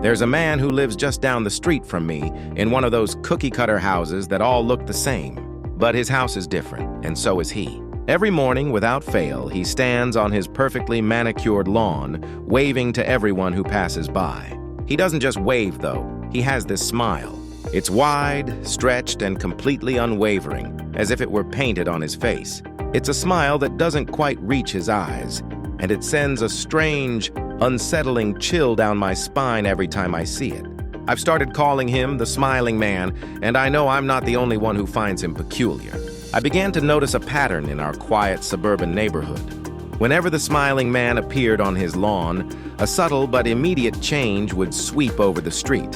There's a man who lives just down the street from me in one of those cookie-cutter houses that all look the same. But his house is different, and so is he. Every morning, without fail, he stands on his perfectly manicured lawn, waving to everyone who passes by. He doesn't just wave, though. He has this smile. It's wide, stretched, and completely unwavering, as if it were painted on his face. It's a smile that doesn't quite reach his eyes, and it sends a strange, unsettling chill down my spine every time I see it. I've started calling him the Smiling Man, and I know I'm not the only one who finds him peculiar. I began to notice a pattern in our quiet suburban neighborhood. Whenever the Smiling Man appeared on his lawn, a subtle but immediate change would sweep over the street.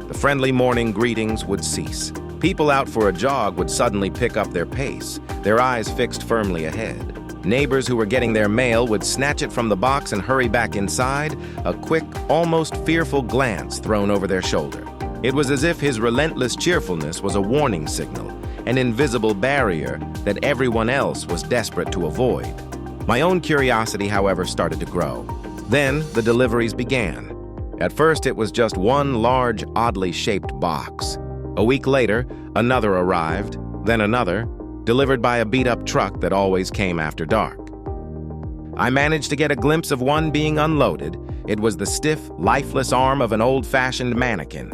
The friendly morning greetings would cease. People out for a jog would suddenly pick up their pace, their eyes fixed firmly ahead. Neighbors who were getting their mail would snatch it from the box and hurry back inside, a quick, almost fearful glance thrown over their shoulder. It was as if his relentless cheerfulness was a warning signal, an invisible barrier that everyone else was desperate to avoid. My own curiosity, however, started to grow. Then the deliveries began. At first, it was just one large, oddly shaped box. A week later, another arrived, then another, delivered by a beat-up truck that always came after dark. I managed to get a glimpse of one being unloaded. It was the stiff, lifeless arm of an old-fashioned mannequin.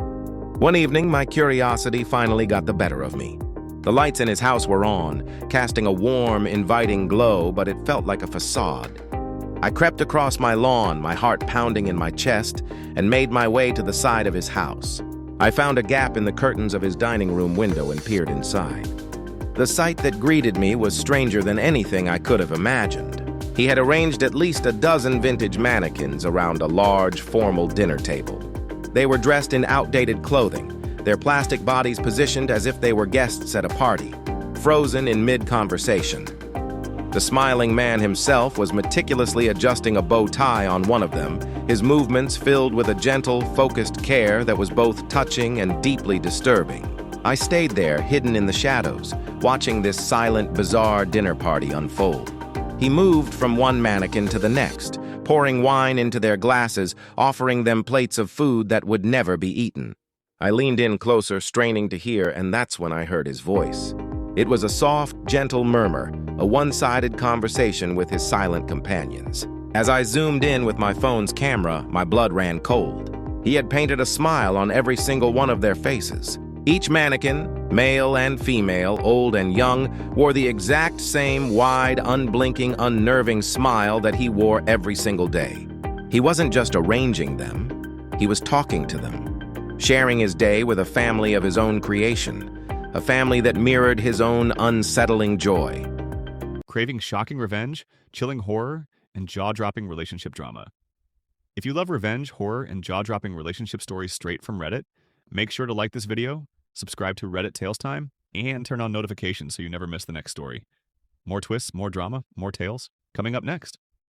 One evening, my curiosity finally got the better of me. The lights in his house were on, casting a warm, inviting glow, but it felt like a facade. I crept across my lawn, my heart pounding in my chest, and made my way to the side of his house. I found a gap in the curtains of his dining room window and peered inside. The sight that greeted me was stranger than anything I could have imagined. He had arranged at least a dozen vintage mannequins around a large, formal dinner table. They were dressed in outdated clothing, their plastic bodies positioned as if they were guests at a party, frozen in mid-conversation. The Smiling Man himself was meticulously adjusting a bow tie on one of them, his movements filled with a gentle, focused care that was both touching and deeply disturbing. I stayed there, hidden in the shadows, watching this silent, bizarre dinner party unfold. He moved from one mannequin to the next, pouring wine into their glasses, offering them plates of food that would never be eaten. I leaned in closer, straining to hear, and that's when I heard his voice. It was a soft, gentle murmur, a one-sided conversation with his silent companions. As I zoomed in with my phone's camera, my blood ran cold. He had painted a smile on every single one of their faces. Each mannequin, male and female, old and young, wore the exact same wide, unblinking, unnerving smile that he wore every single day. He wasn't just arranging them, he was talking to them, sharing his day with a family of his own creation, a family that mirrored his own unsettling joy. Craving shocking revenge, chilling horror, and jaw-dropping relationship drama? If you love revenge, horror, and jaw-dropping relationship stories straight from Reddit, make sure to like this video, subscribe to Reddit Tales Time, and turn on notifications so you never miss the next story. More twists, more drama, more tales, coming up next.